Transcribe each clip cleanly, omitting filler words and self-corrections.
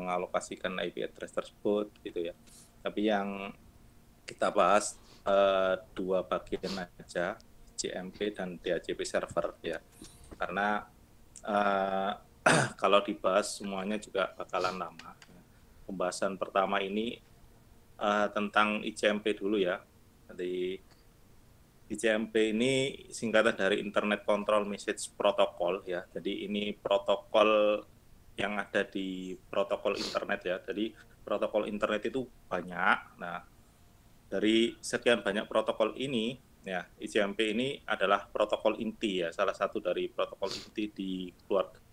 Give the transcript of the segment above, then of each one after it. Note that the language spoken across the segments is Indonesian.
mengalokasikan IP address tersebut gitu ya. Tapi yang kita bahas dua bagian aja, ICMP dan DHCP server ya. Karena kalau dibahas semuanya juga bakalan lama. Pembahasan pertama ini tentang ICMP dulu ya. Jadi ICMP ini singkatan dari Internet Control Message Protocol ya. Jadi ini protokol yang ada di protokol internet ya. Jadi protokol internet itu banyak. Nah, dari sekian banyak protokol ini ya, ICMP ini adalah protokol inti ya, salah satu dari protokol inti di keluarga.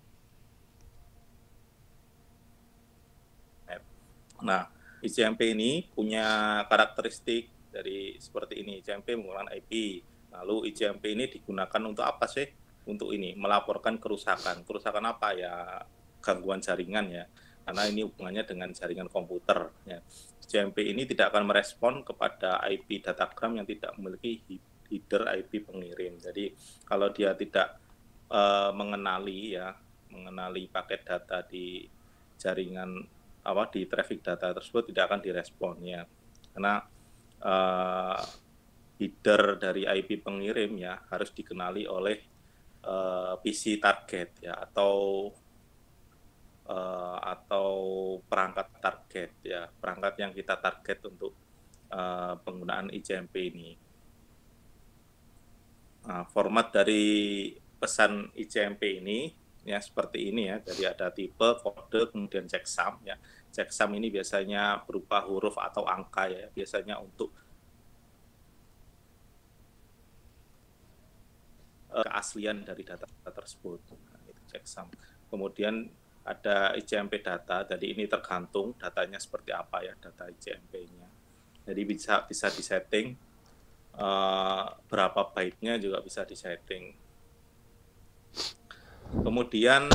Nah, ICMP ini punya karakteristik dari seperti ini. ICMP menggunakan IP. Lalu ICMP ini digunakan untuk apa sih? Untuk ini, melaporkan kerusakan. Kerusakan apa ya? Gangguan jaringan ya. Karena ini hubungannya dengan jaringan komputer. Ya. ICMP ini tidak akan merespon kepada IP datagram yang tidak memiliki header IP pengirim. Jadi kalau dia tidak mengenali paket data di jaringan di traffic data tersebut tidak akan direspon ya, karena header dari IP pengirim ya harus dikenali oleh PC target ya atau perangkat target ya, perangkat yang kita target untuk penggunaan ICMP ini. Nah, format dari pesan ICMP ini ya seperti ini ya, dari ada tipe, kode, kemudian checksum ya. Checksum ini biasanya berupa huruf atau angka ya, biasanya untuk keaslian dari data tersebut. Nah, itu checksum. Kemudian ada ICMP data, jadi ini tergantung datanya seperti apa ya, data ICMP-nya. Jadi bisa disetting berapa byte-nya juga bisa disetting. Kemudian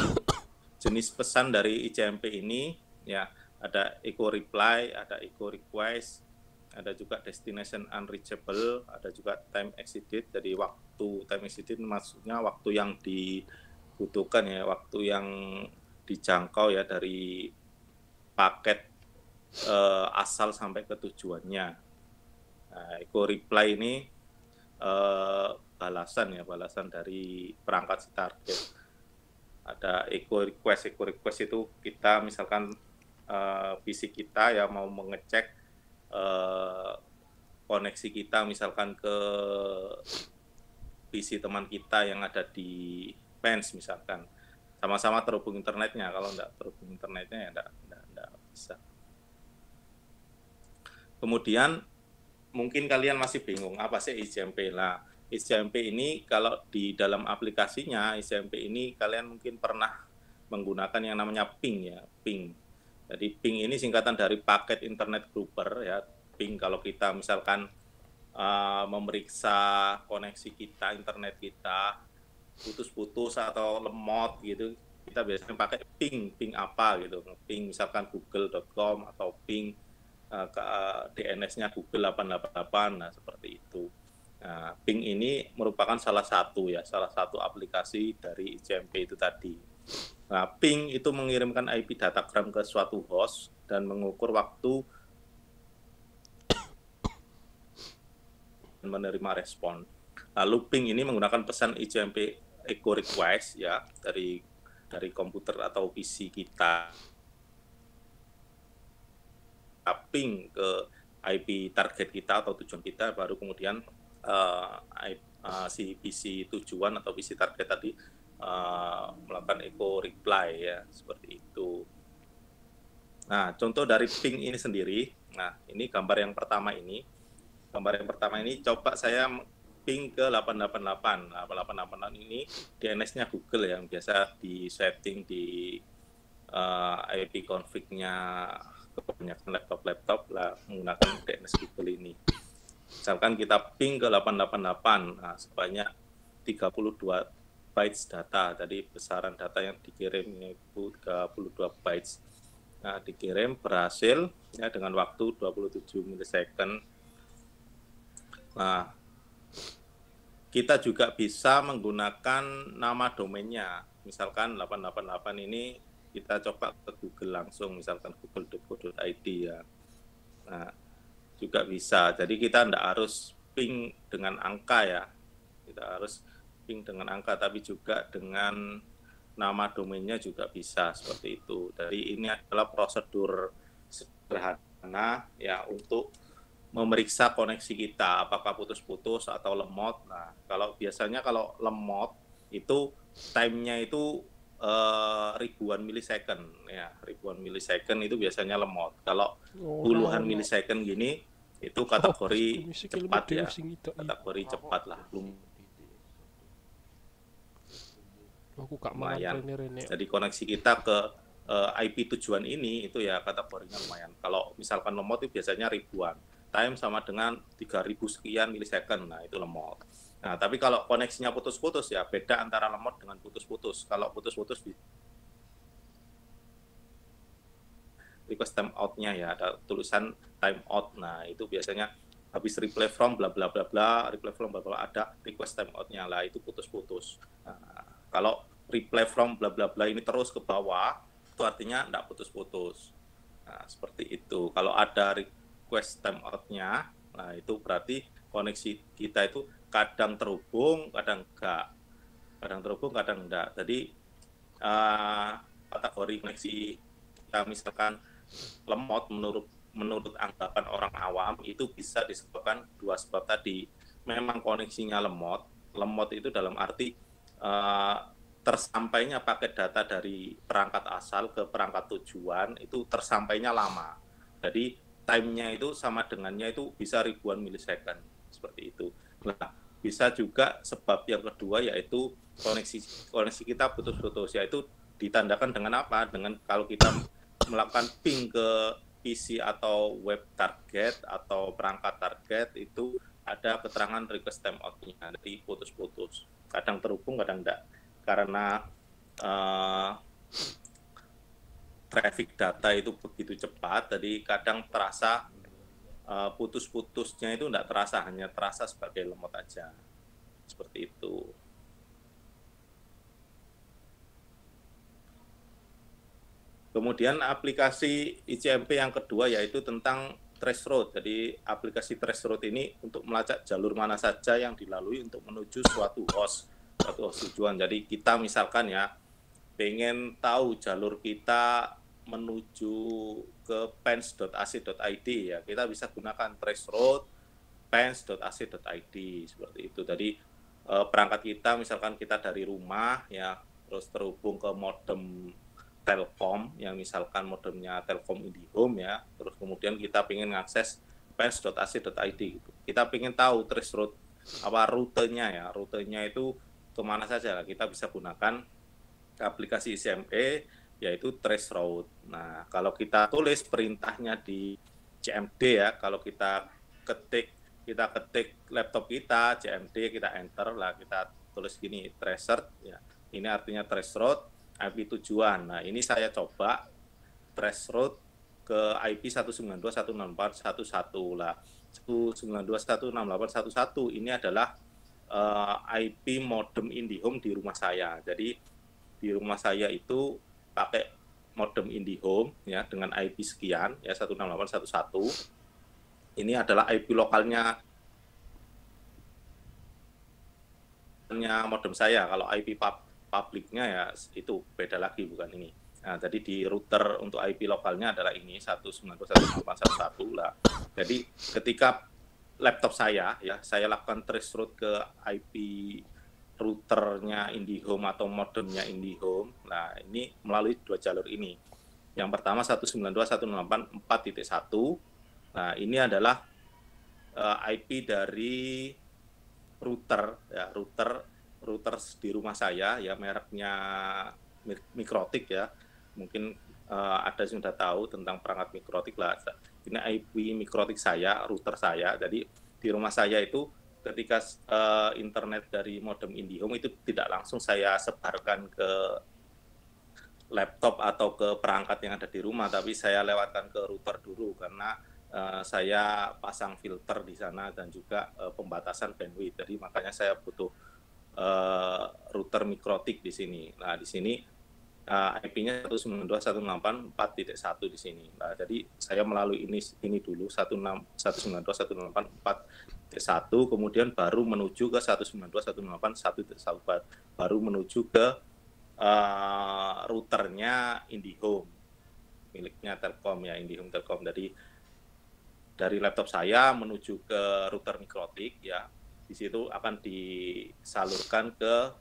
jenis pesan dari ICMP ini ya ada echo reply, ada echo request, ada juga destination unreachable, ada juga time exceeded. Jadi waktu time exceeded maksudnya waktu yang dibutuhkan ya, waktu yang dijangkau ya dari paket asal sampai ke tujuannya. Nah, echo reply ini balasan dari perangkat si target. Ada echo request itu kita misalkan PC kita yang mau mengecek koneksi kita misalkan ke PC teman kita yang ada di fans misalkan, sama-sama terhubung internetnya. Kalau enggak terhubung internetnya ya enggak bisa. Kemudian mungkin kalian masih bingung apa sih ICMP. Nah, ICMP ini kalau di dalam aplikasinya ICMP ini kalian mungkin pernah menggunakan yang namanya ping ya, ping. Jadi ping ini singkatan dari paket internet grouper ya. Ping kalau kita misalkan memeriksa koneksi kita, internet kita putus-putus atau lemot gitu, kita biasanya pakai ping apa gitu, ping misalkan google.com atau ping DNS-nya Google 888, nah seperti itu. Nah, ping ini merupakan salah satu aplikasi dari ICMP itu tadi. Nah, ping itu mengirimkan IP datagram ke suatu host dan mengukur waktu dan menerima respon. Lalu ping ini menggunakan pesan ICMP echo request ya dari komputer atau PC kita, ping ke IP target kita atau tujuan kita, baru kemudian si PC tujuan atau PC target tadi melakukan echo reply ya, seperti itu. Nah, contoh dari ping ini sendiri, nah ini gambar yang pertama ini. Gambar yang pertama ini coba saya ping ke 888. Nah, 888 ini DNS-nya Google yang biasa di setting di IP config-nya kebanyakan laptop lah menggunakan DNS Google ini. Misalkan kita ping ke 888, nah sebanyak 32 bytes data. Tadi besaran data yang dikirim itu 32 bytes. Nah, dikirim berhasil ya dengan waktu 27 milisecond. Nah, kita juga bisa menggunakan nama domainnya. Misalkan 888 ini kita coba ke Google langsung, misalkan google.co.id ya. Nah, juga bisa. Jadi kita tidak harus ping dengan angka ya. Kita harus ping dengan angka, tapi juga dengan nama domainnya juga bisa seperti itu. Jadi ini adalah prosedur sederhana ya untuk memeriksa koneksi kita, apakah putus-putus atau lemot. Nah, kalau biasanya kalau lemot itu time-nya itu ribuan milisecond ya, ribuan milisecond itu biasanya lemot. Kalau Ora puluhan ono. milisecond gini itu Oh, kategori sepuluh sikilmu cepat dhewe ya, sing ngitoki. kategori cepat lah, Aku gak mangan lumayan. rene-rene. Jadi koneksi kita ke IP tujuan ini itu ya kategorinya lumayan. Kalau misalkan lemot itu biasanya ribuan. Time sama dengan 3000 sekian milisecond. Nah, itu lemot. Nah, tapi kalau koneksinya putus-putus ya beda antara lemot dengan putus-putus. Kalau putus-putus request time out-nya ya ada tulisan time out. Nah, itu biasanya habis reply from bla bla bla bla, reply from bla bla ada request time out-nya lah, itu putus-putus. Nah, kalau reply from bla bla bla ini terus ke bawah, itu artinya tidak putus-putus. Nah, seperti itu. Kalau ada request time out-nya, nah itu berarti koneksi kita itu kadang terhubung, kadang enggak. Kadang terhubung, kadang enggak. Jadi kategori koneksi kita misalkan lemot menurut anggapan orang awam itu bisa disebabkan dua sebab tadi. Memang koneksinya lemot. Lemot itu dalam arti tersampainya paket data dari perangkat asal ke perangkat tujuan itu tersampainya lama. Jadi time-nya itu sama dengannya itu bisa ribuan milisecond seperti itu. Nah, bisa juga sebab yang kedua yaitu koneksi kita putus-putus, yaitu ditandakan dengan apa? Dengan kalau kita melakukan ping ke PC atau web target atau perangkat target itu ada keterangan request timeout-nya, jadi putus-putus. Kadang terhubung, kadang enggak. Karena traffic data itu begitu cepat, jadi kadang terasa putus-putusnya itu enggak terasa, hanya terasa sebagai lemot aja. Seperti itu. Kemudian aplikasi ICMP yang kedua yaitu tentang traceroute. Jadi aplikasi traceroute ini untuk melacak jalur mana saja yang dilalui untuk menuju suatu host tujuan. Jadi kita misalkan ya pengen tahu jalur kita menuju ke pens.ac.id ya, kita bisa gunakan traceroute pens.ac.id seperti itu. Jadi perangkat kita misalkan kita dari rumah ya terus terhubung ke modem Telkom yang misalkan modemnya Telkom IndiHome ya, terus kemudian kita ingin mengakses pens.ac.id gitu. Kita ingin tahu traceroute apa rutenya itu kemana saja, kita bisa gunakan aplikasi ICMP yaitu traceroute. Nah, kalau kita tulis perintahnya di CMD ya, kalau kita ketik laptop kita CMD, kita enter lah, kita tulis gini tracer ya. Ini artinya traceroute IP tujuan. Nah, ini saya coba traceroute ke IP 192.168.1.1 lah. 192.168.1.1 ini adalah IP modem IndiHome di rumah saya. Jadi di rumah saya itu pakai modem IndiHome ya dengan IP sekian ya 168.1.1. Ini adalah IP lokalnya modem saya. Kalau IP publiknya ya itu beda lagi, bukan ini. Nah, jadi di router untuk IP lokalnya adalah ini 192.168.1.1 lah. Jadi ketika laptop saya ya, saya lakukan traceroute ke IP routernya IndiHome atau modemnya IndiHome. Nah, ini melalui dua jalur ini. Yang pertama 192.168.4.1. Nah, ini adalah IP dari router ya, router di rumah saya ya, mereknya Mikrotik ya. Mungkin ada yang sudah tahu tentang perangkat Mikrotik lah. Ini IP Mikrotik saya, router saya. Jadi di rumah saya itu ketika internet dari modem IndiHome itu tidak langsung saya sebarkan ke laptop atau ke perangkat yang ada di rumah, tapi saya lewatkan ke router dulu karena saya pasang filter di sana dan juga pembatasan bandwidth. Jadi makanya saya butuh router Mikrotik di sini. Nah, di sini IP-nya 192.168.1 di sini. Nah, jadi saya melalui ini dulu 192.168.1, kemudian baru menuju ke 192.168.1.1, baru menuju ke routernya IndiHome, miliknya Telkom ya, IndiHome Telkom. Jadi dari laptop saya menuju ke router Mikrotik ya, di situ akan disalurkan ke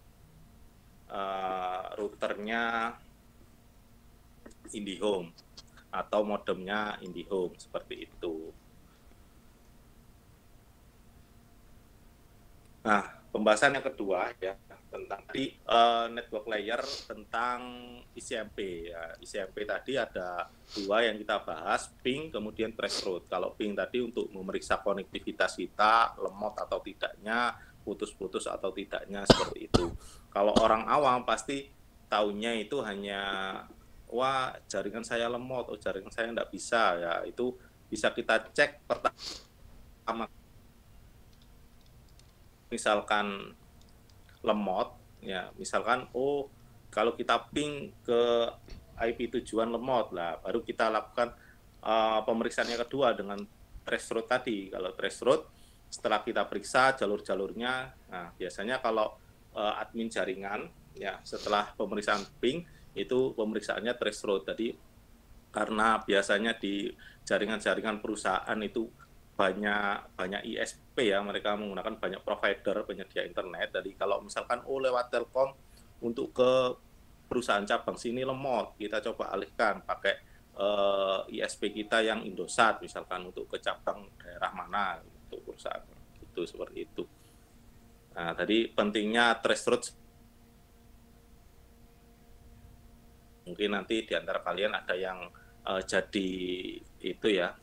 routernya IndiHome atau modemnya IndiHome, seperti itu. Nah, pembahasan yang kedua ya tentang network layer tentang ICMP ya. ICMP tadi ada dua yang kita bahas, ping kemudian threshold. Kalau ping tadi untuk memeriksa konektivitas kita lemot atau tidaknya, putus-putus atau tidaknya, seperti itu. Kalau orang awam pasti taunya itu hanya wah jaringan saya lemot, oh jaringan saya nggak bisa ya. Itu bisa kita cek pertama, misalkan lemot ya, misalkan oh kalau kita ping ke IP tujuan lemot lah, baru kita lakukan pemeriksaan yang kedua dengan traceroute tadi. Kalau traceroute setelah kita periksa jalur-jalurnya, nah biasanya kalau admin jaringan ya setelah pemeriksaan ping itu pemeriksaannya traceroute. Jadi karena biasanya di jaringan-jaringan perusahaan itu banyak ISP ya, mereka menggunakan banyak provider penyedia internet. Jadi kalau misalkan lewat Telkom untuk ke perusahaan cabang sini lemot, kita coba alihkan pakai ISP kita yang Indosat misalkan untuk ke cabang daerah mana untuk perusahaan itu, seperti itu. Nah, tadi pentingnya traceroute. Mungkin nanti di antara kalian ada yang jadi itu ya,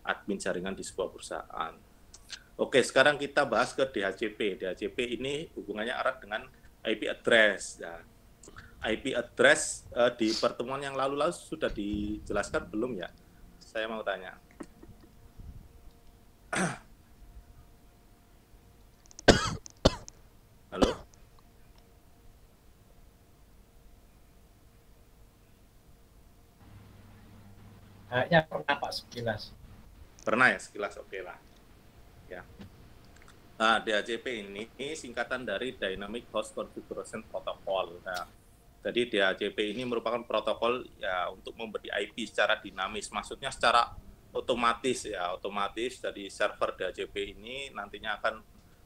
admin jaringan di sebuah perusahaan. Oke, sekarang kita bahas ke DHCP. DHCP ini hubungannya erat dengan IP address. Ya. IP address di pertemuan yang lalu-lalu sudah dijelaskan belum ya? Saya mau tanya. Halo? Kayaknya pernah Pak sekilas. Pernah ya sekilas, oke lah. Ya. Nah, DHCP ini singkatan dari Dynamic Host Configuration Protocol. Nah, jadi DHCP ini merupakan protokol ya untuk memberi IP secara dinamis, maksudnya secara otomatis ya, otomatis. Jadi server DHCP ini nantinya akan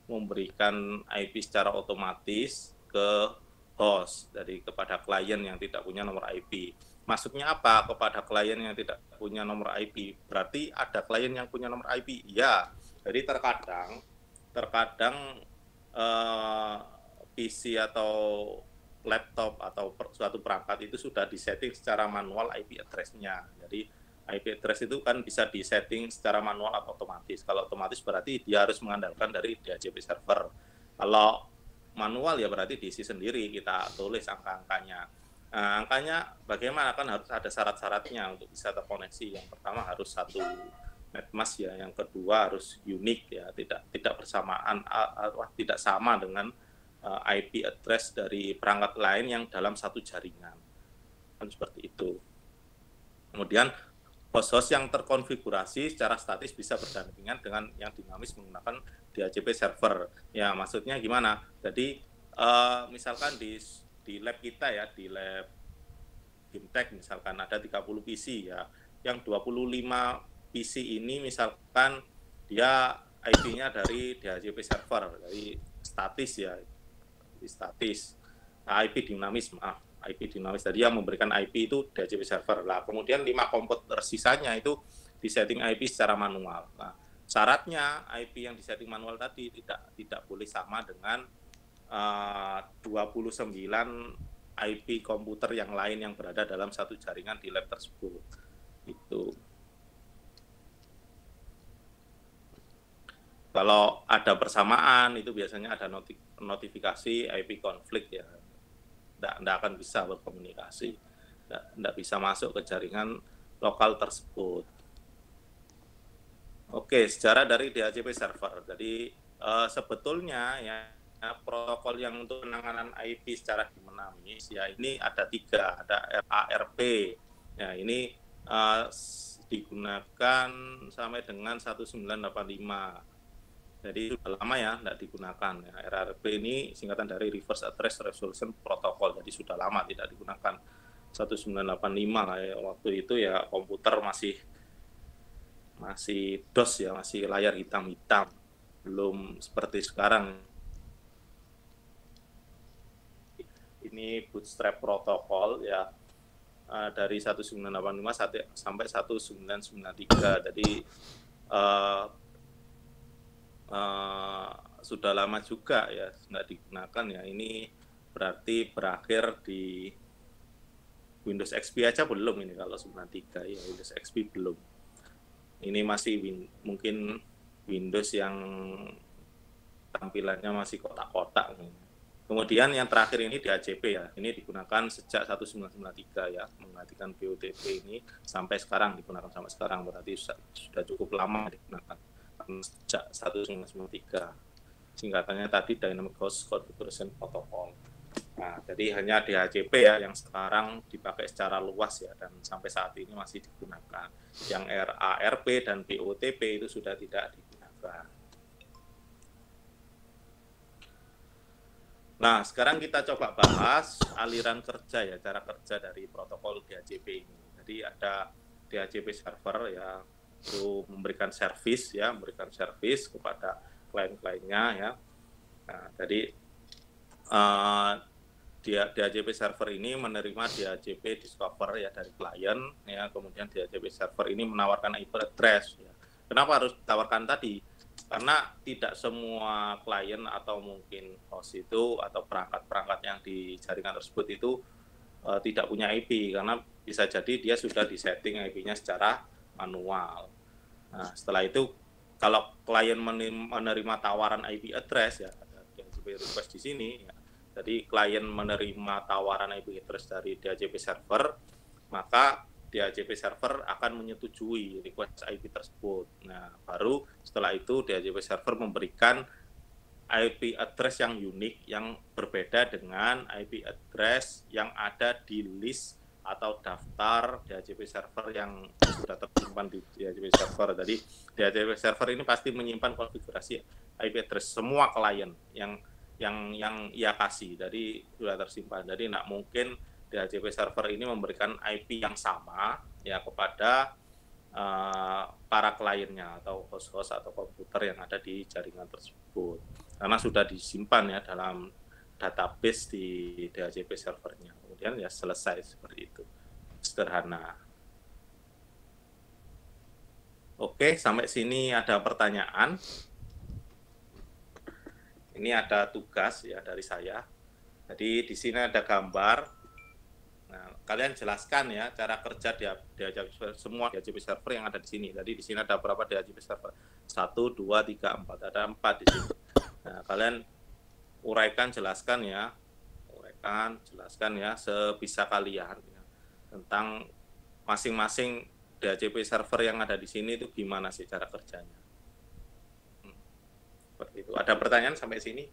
memberikan IP secara otomatis ke host, jadi kepada klien yang tidak punya nomor IP. Maksudnya apa kepada klien yang tidak punya nomor IP? Berarti ada klien yang punya nomor IP? Ya, jadi terkadang PC atau laptop atau suatu perangkat itu sudah disetting secara manual IP address-nya. Jadi IP address itu kan bisa disetting secara manual atau otomatis. Kalau otomatis berarti dia harus mengandalkan dari DHCP server. Kalau manual ya berarti diisi sendiri, kita tulis angka-angkanya. Nah, angkanya bagaimana, kan harus ada syarat-syaratnya untuk bisa terkoneksi. Yang pertama harus satu netmask ya, yang kedua harus unik ya, tidak bersamaan, tidak sama dengan IP address dari perangkat lain yang dalam satu jaringan, kan seperti itu. Kemudian host-host yang terkonfigurasi secara statis bisa berdampingan dengan yang dinamis menggunakan DHCP server. Ya maksudnya gimana? Jadi misalkan di lab kita ya, di lab Gimtek misalkan ada 30 PC ya, yang 25 PC ini misalkan dia IP-nya dari DHCP server, dari statis ya, statis. Nah, IP dinamis, maaf, IP dinamis tadi yang memberikan IP itu DHCP server. Lah, kemudian 5 komputer sisanya itu disetting IP secara manual. Nah, syaratnya IP yang disetting manual tadi tidak boleh sama dengan 29 IP komputer yang lain yang berada dalam satu jaringan di lab tersebut. Itu. Kalau ada persamaan itu biasanya ada notifikasi IP konflik ya. Tidak akan bisa berkomunikasi. Tidak bisa masuk ke jaringan lokal tersebut. Oke, sejarah dari DHCP server. Jadi sebetulnya ya protokol yang untuk penanganan IP secara dinamis ya ini ada 3, ada RARP. Ya ini digunakan sampai dengan 1985. Jadi sudah lama ya tidak digunakan. Ya, RARP ini singkatan dari Reverse Address Resolution Protocol. Jadi sudah lama tidak digunakan. 1985 lah ya. Waktu itu ya komputer masih DOS ya, masih layar hitam-hitam. Belum seperti sekarang. Ini bootstrap protokol ya dari 1985 sampai 1993. Jadi sudah lama juga ya nggak digunakan ya. Ini berarti berakhir di Windows XP aja belum ini kalau 93 ya, Windows XP belum. Ini masih mungkin Windows yang tampilannya masih kotak-kotak. Kemudian yang terakhir ini DHCP ya, ini digunakan sejak 1993 ya, menggantikan BOTP ini sampai sekarang digunakan sampai sekarang, berarti sudah cukup lama digunakan sejak 1993. Singkatannya tadi Dynamic Host Configuration Protocol. Nah, jadi hanya DHCP ya yang sekarang dipakai secara luas ya dan sampai saat ini masih digunakan. Yang RARP dan BOTP itu sudah tidak digunakan. Nah, sekarang kita coba bahas aliran kerja ya, cara kerja dari protokol DHCP ini. Jadi ada DHCP server ya, itu memberikan servis ya, memberikan servis kepada klien-kliennya ya. Nah, jadi DHCP server ini menerima DHCP discover ya dari klien ya, kemudian DHCP server ini menawarkan IP address ya. Kenapa harus ditawarkan tadi? Karena tidak semua klien atau mungkin host itu atau perangkat-perangkat yang di jaringan tersebut itu tidak punya IP, karena bisa jadi dia sudah disetting IP-nya secara manual. Nah, setelah itu kalau klien menerima tawaran IP address ya, ada DHCP request di sini ya. Jadi klien menerima tawaran IP address dari DHCP server, maka DHCP server akan menyetujui request IP tersebut. Nah, baru setelah itu DHCP server memberikan IP address yang unik, yang berbeda dengan IP address yang ada di list atau daftar DHCP server yang sudah tersimpan di DHCP server. Jadi DHCP server ini pasti menyimpan konfigurasi IP address semua klien yang ia kasih, jadi sudah tersimpan. Jadi tidak mungkin DHCP server ini memberikan IP yang sama ya kepada para kliennya atau host-host atau komputer yang ada di jaringan tersebut, karena sudah disimpan ya dalam database di DHCP servernya. Kemudian ya selesai seperti itu, sederhana. Oke, sampai sini ada pertanyaan? Ini ada tugas ya dari saya. Jadi di sini ada gambar. Nah, kalian jelaskan ya cara kerja DHCP semua DHCP server yang ada di sini. Jadi di sini ada berapa DHCP server? 1, 2, 3, 4. Ada 4 di sini. Nah, kalian uraikan, jelaskan ya. Jelaskan ya sebisa kalian ya, tentang masing-masing DHCP server yang ada di sini itu gimana sih cara kerjanya. Seperti itu. Ada pertanyaan sampai sini?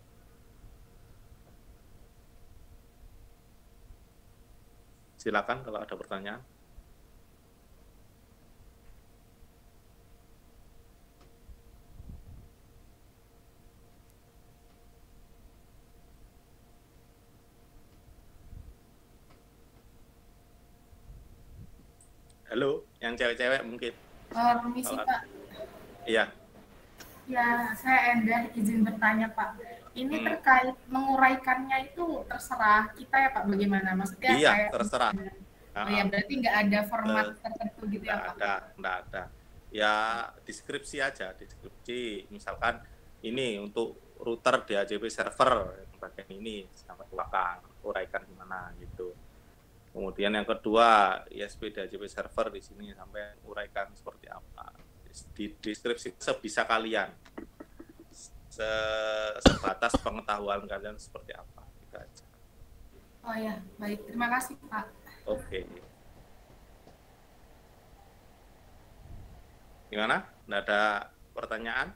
Silakan kalau ada pertanyaan. Halo, yang cewek-cewek mungkin. Permisi Pak. Iya. Ya, saya Endah, izin bertanya Pak. Ini terkait menguraikannya itu terserah kita ya Pak, bagaimana? Maksudnya iya, kayak terserah. Oh ya, berarti nggak ada format tertentu gitu ya Pak? Nggak ada. Ya deskripsi aja, deskripsi. Misalkan ini untuk router DHCP server bagian ini sampai belakang, uraikan gimana gitu. Kemudian yang kedua, ISP DHCP server di sini sampai uraikan seperti apa. Di deskripsi sebisa kalian. Sebatas pengetahuan kalian seperti apa. Gitu aja. Oh ya, baik. Terima kasih Pak. Oke. Gimana? Nggak ada pertanyaan?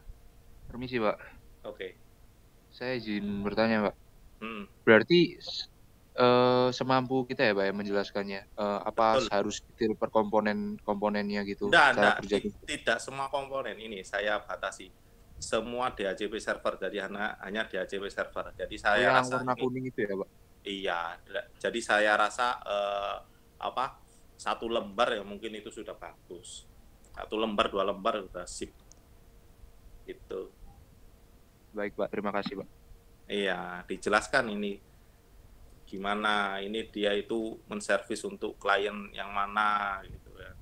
Permisi Pak. Oke. saya izin bertanya, Pak. Hmm, Berarti semampu kita ya, Pak, ya menjelaskannya. Apa betul. harus detail per komponennya gitu, cara Enggak, kerjanya? tidak semua komponen ini saya batasi. Semua DHCP server, jadi hanya DHCP server. Jadi Oh, saya yang rasa warna ini, kuning itu ya, Pak? iya. Jadi saya rasa apa, satu lembar ya mungkin itu sudah bagus. 1 lembar, 2 lembar sudah sip. Itu. Baik, Pak. Terima kasih, Pak. Iya, dijelaskan ini gimana ini dia itu menservis untuk klien yang mana gitu ya.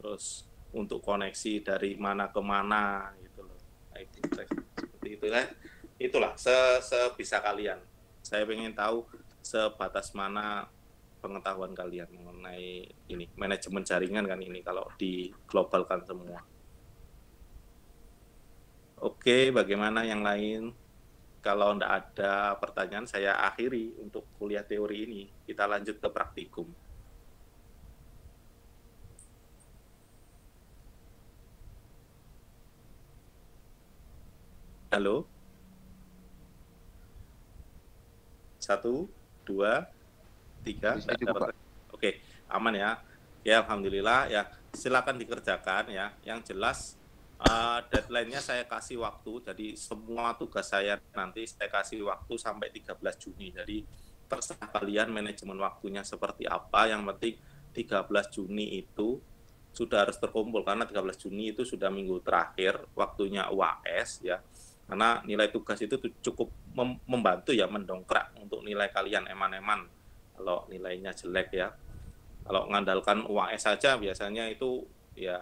Terus untuk koneksi dari mana ke mana gitu loh. Nah, itu seperti itu ya. Itulah sebisa kalian. Saya pengen tahu sebatas mana pengetahuan kalian mengenai ini manajemen jaringan kan ini kalau diglobalkan semua. Oke, bagaimana yang lain? Kalau tidak ada pertanyaan, saya akhiri untuk kuliah teori ini. Kita lanjut ke praktikum. Halo? 1, 2, 3. Bisa cukup, Pak. Oke, aman ya. Ya, alhamdulillah ya. Silakan dikerjakan ya. Yang jelas deadline-nya saya kasih waktu. Jadi semua tugas saya nanti saya kasih waktu sampai 13 Juni. Jadi terserah kalian manajemen waktunya seperti apa. Yang penting 13 Juni itu sudah harus terkumpul karena 13 Juni itu sudah minggu terakhir waktunya UAS ya. Karena nilai tugas itu cukup membantu ya mendongkrak untuk nilai kalian eman-eman kalau nilainya jelek ya. Kalau mengandalkan UAS saja biasanya itu ya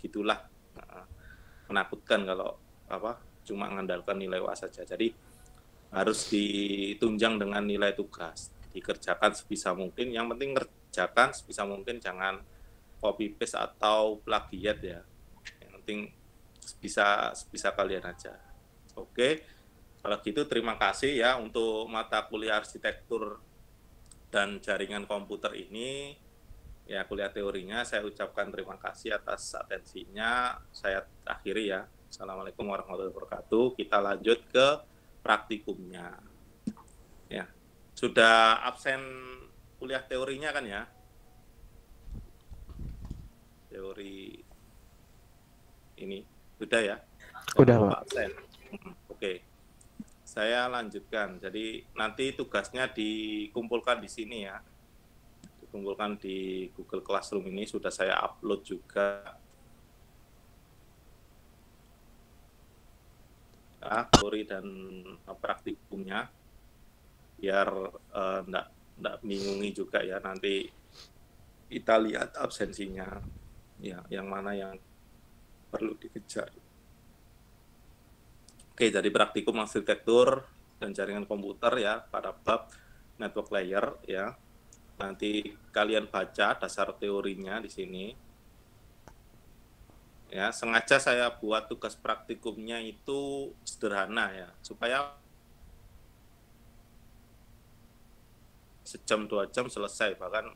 gitulah, menakutkan kalau cuma mengandalkan nilai UAS saja. Jadi harus ditunjang dengan nilai tugas, dikerjakan sebisa mungkin. Yang penting kerjakan sebisa mungkin, jangan copy paste atau plagiat ya. Yang penting bisa kalian aja. Oke, kalau gitu terima kasih ya untuk mata kuliah arsitektur dan jaringan komputer ini. Ya, kuliah teorinya saya ucapkan terima kasih atas atensinya. Saya akhiri ya. Assalamualaikum warahmatullahi wabarakatuh. Kita lanjut ke praktikumnya. Ya, sudah absen kuliah teorinya kan ya? Teori ini sudah ya? Udah, Pak. Absen. Oke. Saya lanjutkan. Jadi nanti tugasnya dikumpulkan di sini ya. Dikumpulkan di Google Classroom ini, sudah saya upload juga. Teori dan praktikumnya, biar enggak bingungi juga ya, nanti kita lihat absensinya, ya yang mana yang perlu dikejar. Oke, jadi praktikum arsitektur dan jaringan komputer ya, pada bab network layer ya. Nanti kalian baca dasar teorinya di sini. Ya, sengaja saya buat tugas praktikumnya itu sederhana ya, supaya sejam 2 jam selesai, bahkan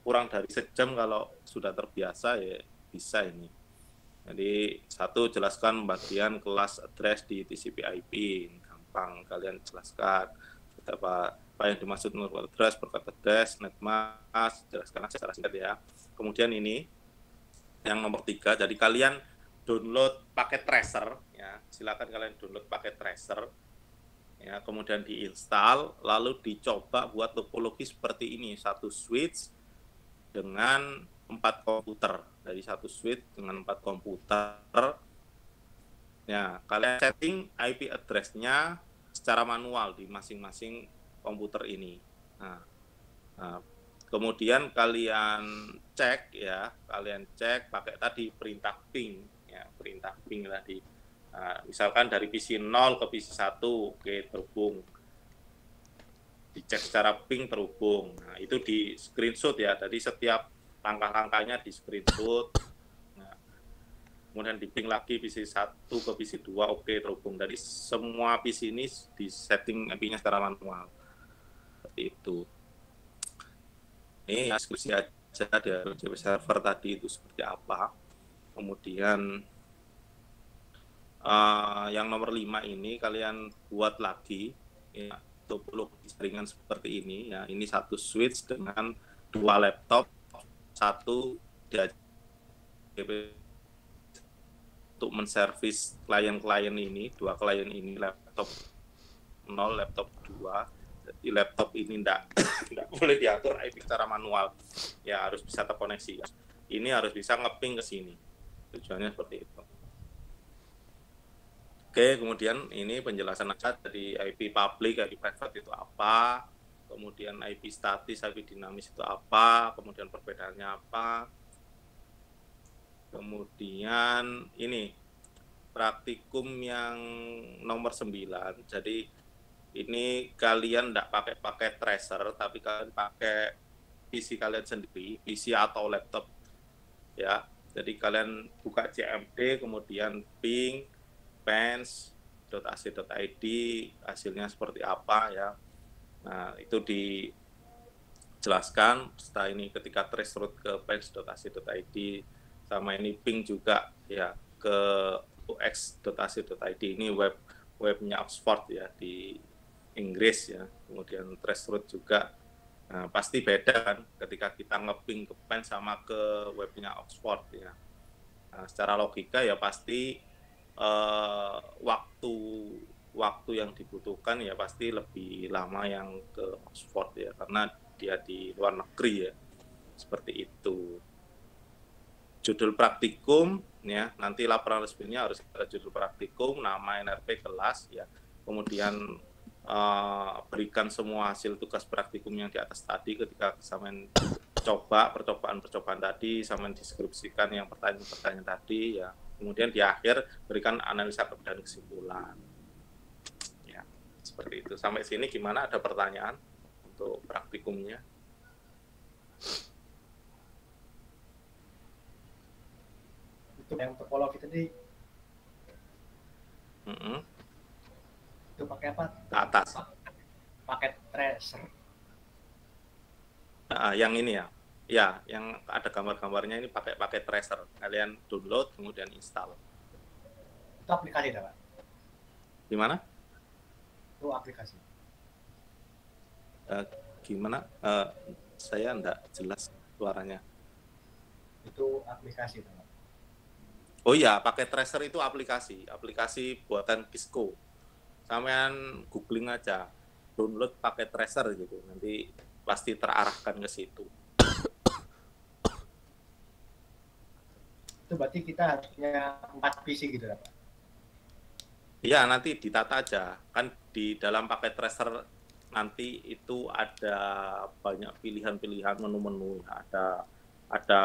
kurang dari sejam kalau sudah terbiasa ya bisa ini. Jadi satu, jelaskan bagian kelas address di TCP/IP, gampang kalian jelaskan apa yang dimaksud network address, berkat address, netmask, jelaskan secara singkat ya. Kemudian ini yang nomor 3, jadi kalian download paket tracer ya, silakan kalian download paket tracer ya, kemudian diinstal, lalu dicoba buat topologi seperti ini, satu switch dengan 4 komputer, dari satu switch dengan 4 komputer ya, kalian setting IP address-nya secara manual di masing-masing komputer ini. Nah, kemudian kalian cek pakai tadi perintah ping ya, perintah ping tadi. Nah, misalkan dari PC 0 ke PC 1, oke, terhubung. Dicek secara ping terhubung. Nah, itu di screenshot ya. Jadi setiap langkah-langkahnya di screenshot. Nah, kemudian di ping lagi PC 1 ke PC 2, oke, terhubung. Dari semua PC ini di setting IP-nya secara manual. Seperti itu. Ini diskusi aja dari JP server tadi itu seperti apa. Kemudian yang nomor 5 ini kalian buat lagi ya, topologi jaringan seperti ini ya. Ini satu switch dengan 2 laptop, satu untuk menservis klien-klien ini, 2 klien ini, laptop 0, laptop 2. Jadi laptop ini enggak boleh diatur IP secara manual. Ya harus bisa terkoneksi. Ini harus bisa ngeping ke sini. Tujuannya seperti itu. Oke, kemudian ini penjelasan aja dari IP public, IP private itu apa, kemudian IP statis, IP dinamis itu apa, kemudian perbedaannya apa. Kemudian ini praktikum yang nomor 9. Jadi ini kalian enggak pakai tracer, tapi kalian pakai PC kalian sendiri, PC atau laptop ya. Jadi kalian buka CMD, kemudian ping pens.ac.id, hasilnya seperti apa ya. Nah, itu dijelaskan setelah ini ketika trace route ke pens.ac.id, sama ini ping juga ya ke ux.ac.id. Ini webnya Oxford ya di Inggris ya. Kemudian trace route juga pasti beda kan ketika kita ngeping ke pens sama ke webnya Oxford ya. Nah, secara logika ya pasti waktu yang dibutuhkan ya pasti lebih lama yang ke Oxford ya, karena dia di luar negeri ya, seperti itu. Judul praktikum ya, nanti laporan resminya harus ada judul praktikum, nama, NRP, kelas ya, kemudian berikan semua hasil tugas praktikum yang di atas tadi ketika sampean percobaan tadi, sampean deskripsikan yang pertanyaan tadi ya. Kemudian di akhir berikan analisa dan kesimpulan. Ya, seperti itu. Sampai sini gimana? Ada pertanyaan untuk praktikumnya? Itu yang topologi tadi. Itu pakai apa? Atas. Pakai tracer. Yang ini ya. Ya, yang ada gambar-gambarnya ini pakai tracer. Kalian download kemudian install. Itu aplikasi dah, Pak. Gimana? Itu aplikasi. Gimana? Saya enggak jelas suaranya. Itu aplikasi dah, Pak. Oh iya, pakai tracer itu aplikasi buatan Kisco. Sampean googling aja, download pakai tracer gitu. Nanti pasti terarahkan ke situ. Itu berarti kita harus punya 4 PC gitu ya, Pak? Iya, nanti ditata aja. Kan di dalam paket tracer nanti itu ada banyak pilihan-pilihan menu-menu. Ada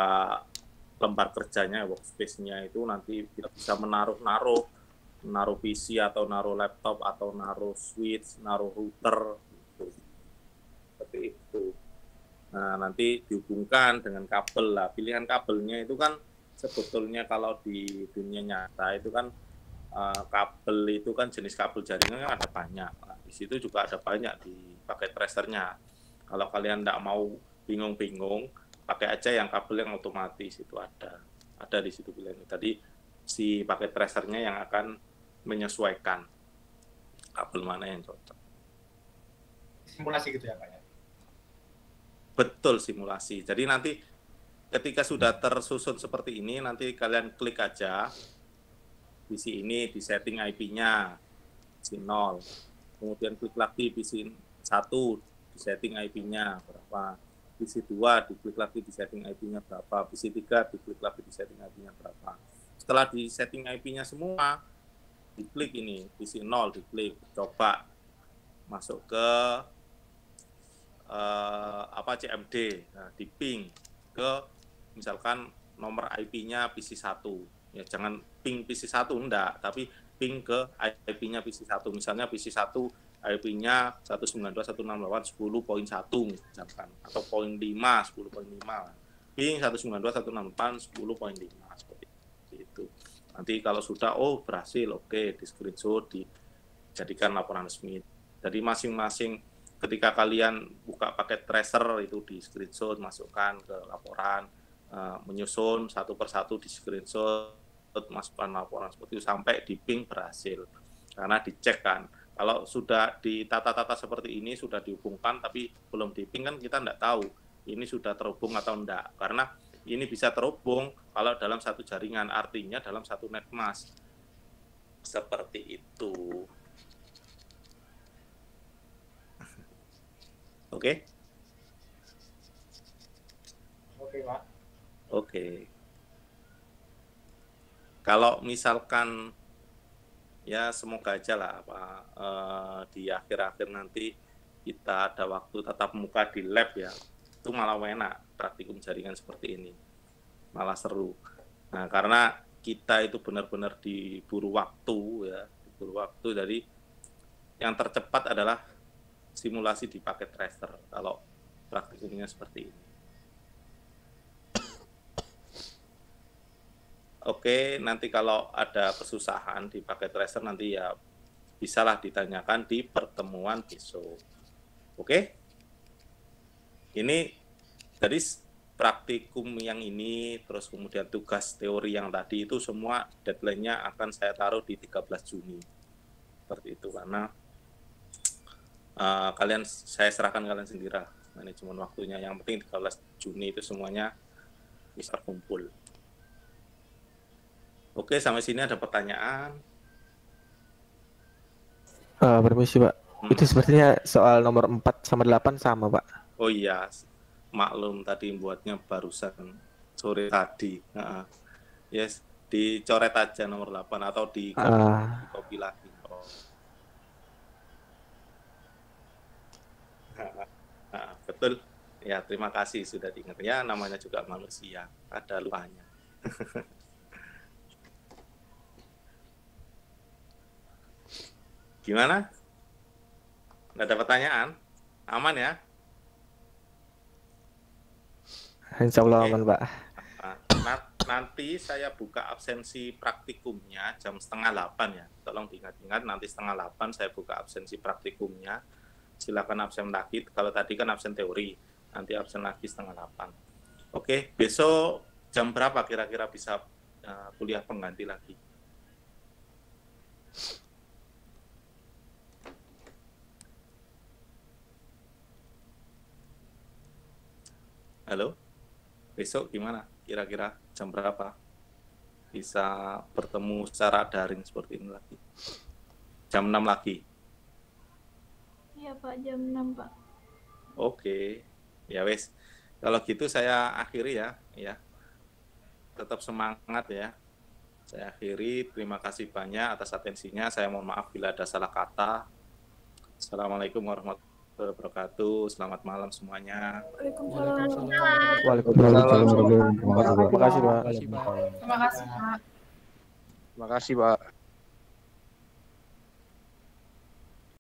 lembar kerjanya, workspace-nya itu nanti kita bisa menaruh PC atau naruh laptop atau naruh switch, naruh router gitu. Seperti itu. Nah, nanti dihubungkan dengan kabel lah. Pilihan kabelnya itu kan sebetulnya kalau di dunia nyata itu kan kabel itu kan jenis kabel jaringan ada banyak. Nah, di situ juga ada banyak di paket tracernya. Kalau kalian tidak mau bingung-bingung, pakai aja yang kabel yang otomatis itu ada di situ pilihannya. Tadi si paket tracernya yang akan menyesuaikan kabel mana yang cocok. Simulasi gitu ya, Pak ya? Betul, simulasi. Jadi nanti ketika sudah tersusun seperti ini, nanti kalian klik aja PC ini di setting IP-nya PC 0. Kemudian klik lagi PC 1 di setting IP-nya berapa. PC 2 diklik lagi di setting IP-nya berapa. PC 3 diklik lagi di setting IP-nya berapa. Setelah di setting IP-nya semua, diklik ini PC 0, diklik coba masuk ke CMD, nah, di ping ke misalkan nomor IP-nya PC 1. Ya jangan ping PC 1 enggak, tapi ping ke IP-nya PC 1. Misalnya PC 1 IP-nya 192.168.10.1 misalkan, atau poin 5, 10.5. Ping 192.168.10.5 seperti itu. Nanti kalau sudah berhasil, oke, di screenshot, dijadikan laporan resmi. Jadi masing-masing ketika kalian buka paket tracer itu di screenshot, masukkan ke laporan, menyusun satu persatu di screenshot, masukkan laporan seperti itu sampai di ping berhasil. Karena dicek kan. Kalau sudah ditata-tata seperti ini, sudah dihubungkan tapi belum di ping kan kita nggak tahu ini sudah terhubung atau enggak. Karena ini bisa terhubung kalau dalam satu jaringan, artinya dalam satu net mas. Seperti itu. Oke? Oke, Pak. Oke. Kalau misalkan ya semoga aja lah di akhir-akhir nanti kita ada waktu tatap muka di lab ya, itu malah enak praktikum jaringan seperti ini, malah seru. Nah karena kita itu benar-benar diburu waktu ya, diburu waktu. Jadi yang tercepat adalah simulasi di paket tracer kalau praktikumnya seperti ini. Oke, nanti kalau ada kesusahan di paket tracer nanti ya bisalah ditanyakan di pertemuan besok. Oke? Ini jadi praktikum yang ini, terus kemudian tugas teori yang tadi itu semua deadline-nya akan saya taruh di 13 Juni. Seperti itu, karena saya serahkan kalian sendiri manajemen waktunya. Yang penting 13 Juni itu semuanya bisa kumpul. Oke, sampai sini ada pertanyaan? Permisi Pak, itu sepertinya soal nomor 4 sama 8 sama Pak. Oh iya, maklum tadi buatnya barusan sore tadi. Yes, dicoret aja nomor 8 atau di copy lagi. Oh. Betul. Ya, terima kasih sudah diingat. Ya, namanya juga manusia, ada lupanya. Gimana? Nggak ada pertanyaan? Aman ya? Insya Allah aman Pak. Nanti saya buka absensi praktikumnya jam 7:30 ya. Tolong diingat-ingat, nanti 7:30 saya buka absensi praktikumnya. Silakan absen lagi. Kalau tadi kan absen teori, nanti absen lagi 7:30. Oke, besok jam berapa kira-kira bisa kuliah pengganti lagi? Halo? Besok gimana? Kira-kira jam berapa? Bisa bertemu secara daring seperti ini lagi. Jam 6 lagi? Iya Pak, jam 6 Pak. Oke. Ya wes. Kalau gitu saya akhiri ya. Tetap semangat ya. Saya akhiri. Terima kasih banyak atas atensinya. Saya mohon maaf bila ada salah kata. Assalamualaikum warahmatullahi wabarakatuh. Selamat malam semuanya. Waalaikumsalam. Waalaikumsalam. Terima kasih Pak. Terima kasih Pak. Terima kasih Pak.